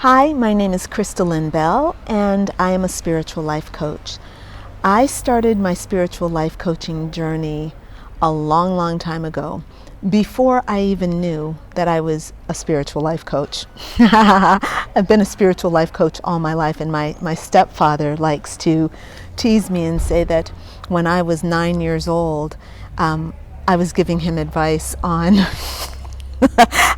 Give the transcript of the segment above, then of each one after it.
Hi, my name is Crystalline Bell, and I am a spiritual life coach. I started my spiritual life coaching journey a long, long time ago, before I even knew that I was a spiritual life coach. I've been a spiritual life coach all my life, and my stepfather likes to tease me and say that when I was 9 years old, I was giving him advice on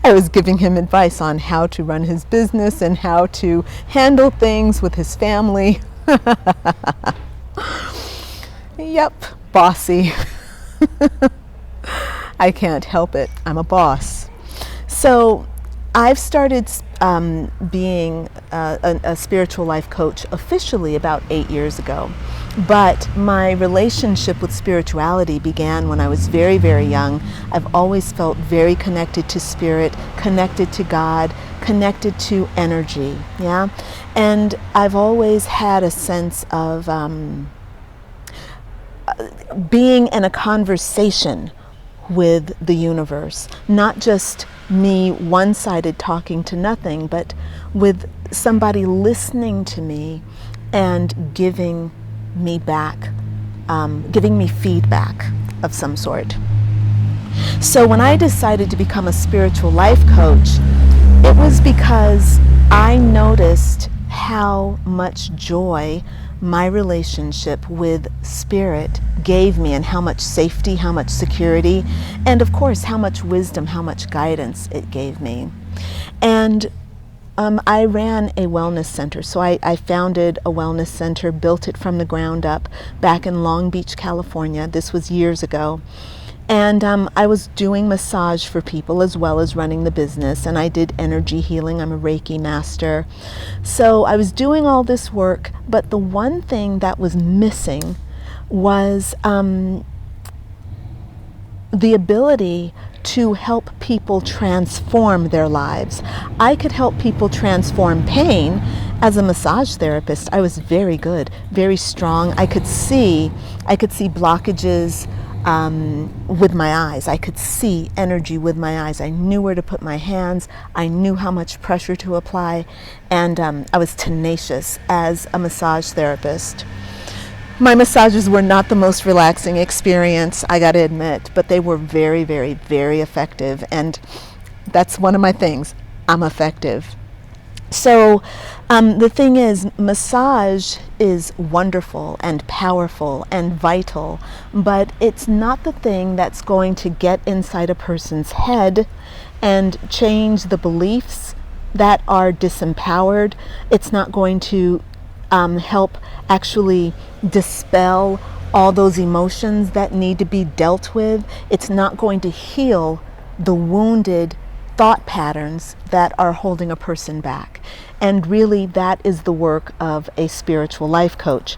I was giving him advice on how to run his business and how to handle things with his family. Yep, bossy. I can't help it. I'm a boss. So I've started being a spiritual life coach officially about 8 years ago. But my relationship with spirituality began when I was very, very young. I've always felt very connected to spirit, connected to God, connected to energy, yeah? And I've always had a sense of being in a conversation with the universe, not just me one-sided talking to nothing, but with somebody listening to me and giving me back, giving me feedback of some sort. So when I decided to become a spiritual life coach, it was because I noticed how much joy my relationship with spirit gave me, and how much safety, how much security, and of course how much wisdom, how much guidance it gave me. And I ran a wellness center. So I founded a wellness center, built it from the ground up back in Long Beach, California. This was years ago. And I was doing massage for people as well as running the business. And I did energy healing. I'm a Reiki master. So I was doing all this work, but the one thing that was missing was the ability to help people transform their lives. I could help people transform pain. As a massage therapist, I was very good, very strong. I could see blockages with my eyes. I could see energy with my eyes. I knew where to put my hands. I knew how much pressure to apply, and I was tenacious as a massage therapist. My massages were not the most relaxing experience, I got to admit, but they were very, very, very effective. And that's one of my things. I'm effective. So the thing is, massage is wonderful and powerful and vital, but it's not the thing that's going to get inside a person's head and change the beliefs that are disempowered. It's not going to help actually dispel all those emotions that need to be dealt with. It's not going to heal the wounded thought patterns that are holding a person back. And really, that is the work of a spiritual life coach.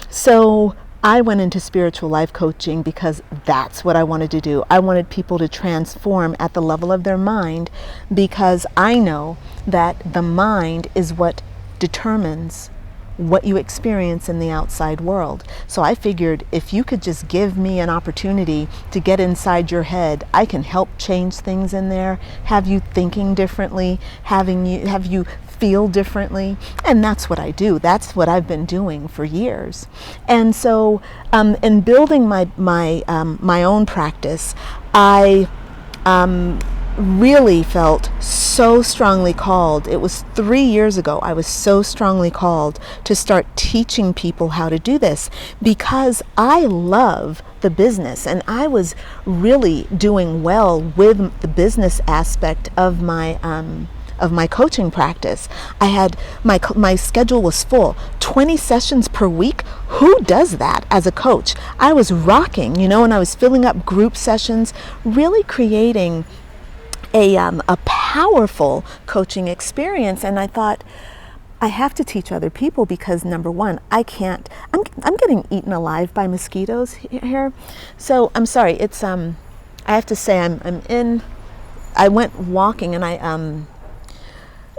So I went into spiritual life coaching because that's what I wanted to do. I wanted people to transform at the level of their mind, because I know that the mind is what determines what you experience in the outside world. So I figured if you could just give me an opportunity to get inside your head, I can help change things in there, have you thinking differently, have you feel differently. And that's what I do. That's what I've been doing for years. And so in building my own practice, I really felt so strongly called. It was 3 years ago. I was so strongly called to start teaching people how to do this, because I love the business, and I was really doing well with the business aspect of my coaching practice. I had my schedule was full, 20 sessions per week. Who does that as a coach? I was rocking, and I was filling up group sessions, really creating a powerful coaching experience. And I thought, I have to teach other people, because number one, I'm getting eaten alive by mosquitoes here. So I'm sorry, it's I have to say I went walking, and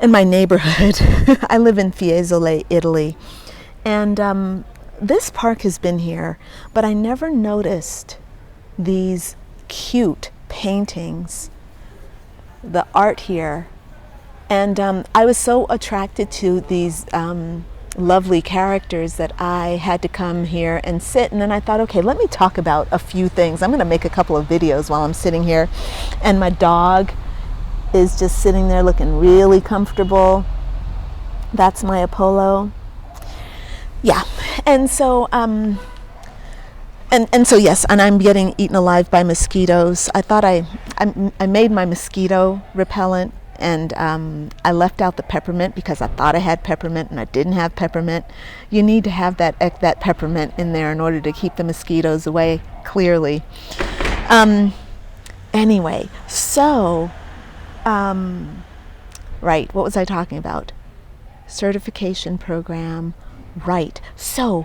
in my neighborhood. I live in Fiesole, Italy, and this park has been here, but I never noticed these cute paintings, the art here, And I was so attracted to these lovely characters that I had to come here and sit. And then I thought, okay, let me talk about a few things. I'm going to make a couple of videos while I'm sitting here. And my dog is just sitting there looking really comfortable. That's my Apollo. Yeah. And so and so yes, and I'm getting eaten alive by mosquitoes. I thought I made my mosquito repellent, and I left out the peppermint because I thought I had peppermint and I didn't have peppermint. You need to have that peppermint in there in order to keep the mosquitoes away, clearly. Anyway, so right, what was I talking about? Certification program. Right. So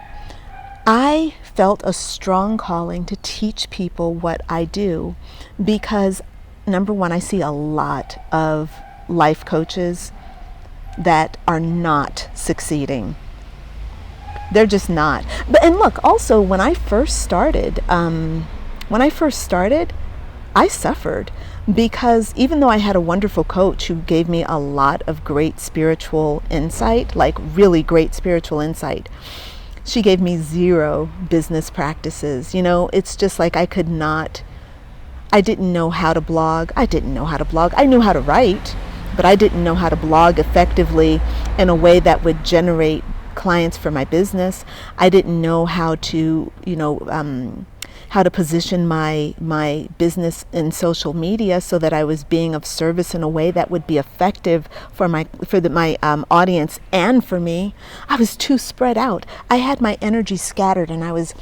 I felt a strong calling to teach people what I do because, number one, I see a lot of life coaches that are not succeeding. They're just not. And look, also, when I first started, I suffered because even though I had a wonderful coach who gave me a lot of great spiritual insight, like really great spiritual insight, she gave me zero business practices. It's just like I didn't know how to blog. I knew how to write, but I didn't know how to blog effectively in a way that would generate clients for my business. I didn't know how to, how to position my business in social media so that I was being of service in a way that would be effective for my audience and for me. I was too spread out. I had my energy scattered, and I was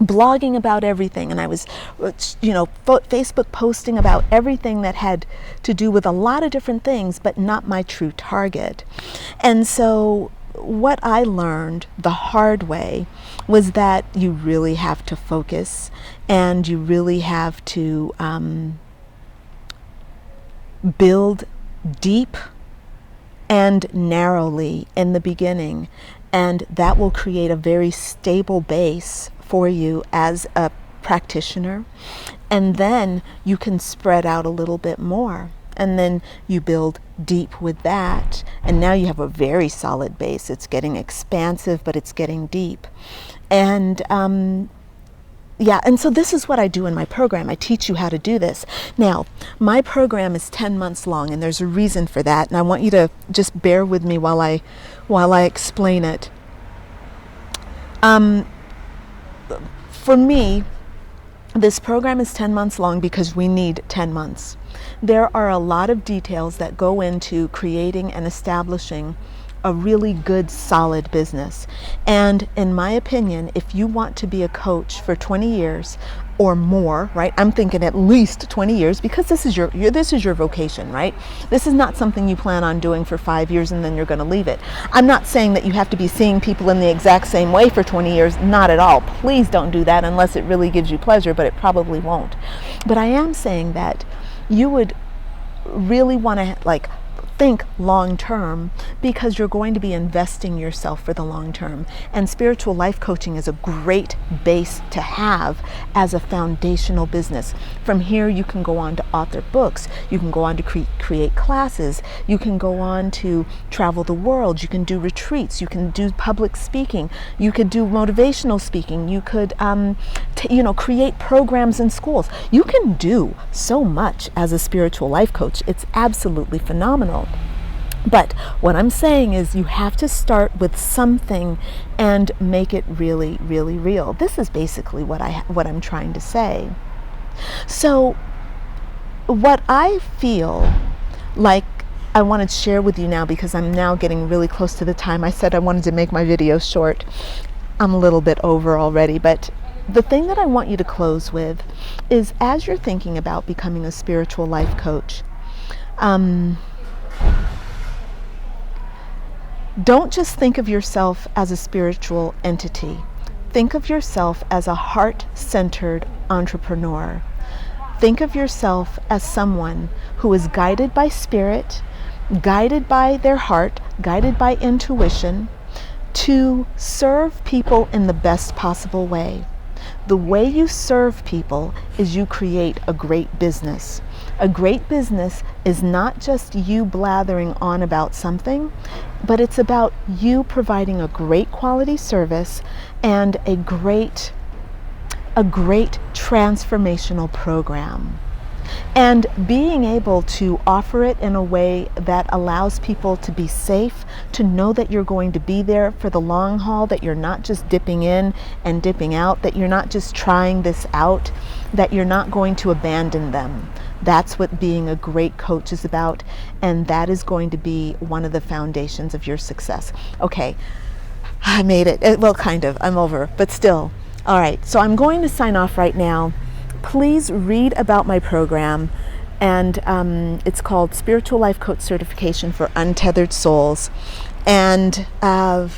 blogging about everything, and I was Facebook posting about everything that had to do with a lot of different things, but not my true target. And so what I learned the hard way was that you really have to focus, and you really have to build deep and narrowly in the beginning, and that will create a very stable base for you as a practitioner. And then you can spread out a little bit more, and then you build deep with that, and now you have a very solid base. It's getting expansive, but it's getting deep. And and so this is what I do in my program. I teach you how to do this. Now, my program is 10 months long, and there's a reason for that, and I want you to just bear with me while I explain it. For me, this program is 10 months long because we need 10 months. There are a lot of details that go into creating and establishing a really good, solid business. And in my opinion, if you want to be a coach for 20 years or more, right? I'm thinking at least 20 years, because this is your vocation, right? This is not something you plan on doing for 5 years and then you're going to leave it. I'm not saying that you have to be seeing people in the exact same way for 20 years, not at all. Please don't do that unless it really gives you pleasure, but it probably won't. But I am saying that you would really want to think long term, because you're going to be investing yourself for the long term. And spiritual life coaching is a great base to have as a foundational business. From here, you can go on to author books, you can go on to create classes, you can go on to travel the world, you can do retreats, you can do public speaking, you could do motivational speaking, you could create programs in schools. You can do so much as a spiritual life coach. It's absolutely phenomenal. But what I'm saying is you have to start with something and make it really, really real. This is basically what I'm trying to say. So what I feel like I want to share with you now, because I'm now getting really close to the time I said I wanted to make my video short. I'm a little bit over already, but the thing that I want you to close with is, as you're thinking about becoming a spiritual life coach, don't just think of yourself as a spiritual entity. Think of yourself as a heart-centered entrepreneur. Think of yourself as someone who is guided by spirit, guided by their heart, guided by intuition, to serve people in the best possible way. The way you serve people is you create a great business. A great business is not just you blathering on about something, but it's about you providing a great quality service and a great transformational program. And being able to offer it in a way that allows people to be safe, to know that you're going to be there for the long haul, that you're not just dipping in and dipping out, that you're not just trying this out, that you're not going to abandon them. That's what being a great coach is about, and that is going to be one of the foundations of your success. Okay, I made it. Well, kind of. I'm over, but still. All right, so I'm going to sign off right now. Please read about my program, and it's called Spiritual Life Coach Certification for Untethered Souls. And I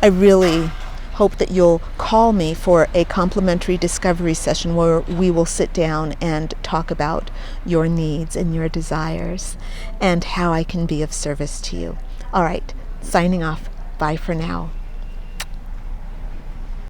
really hope that you'll call me for a complimentary discovery session where we will sit down and talk about your needs and your desires and how I can be of service to you. All right, signing off. Bye for now.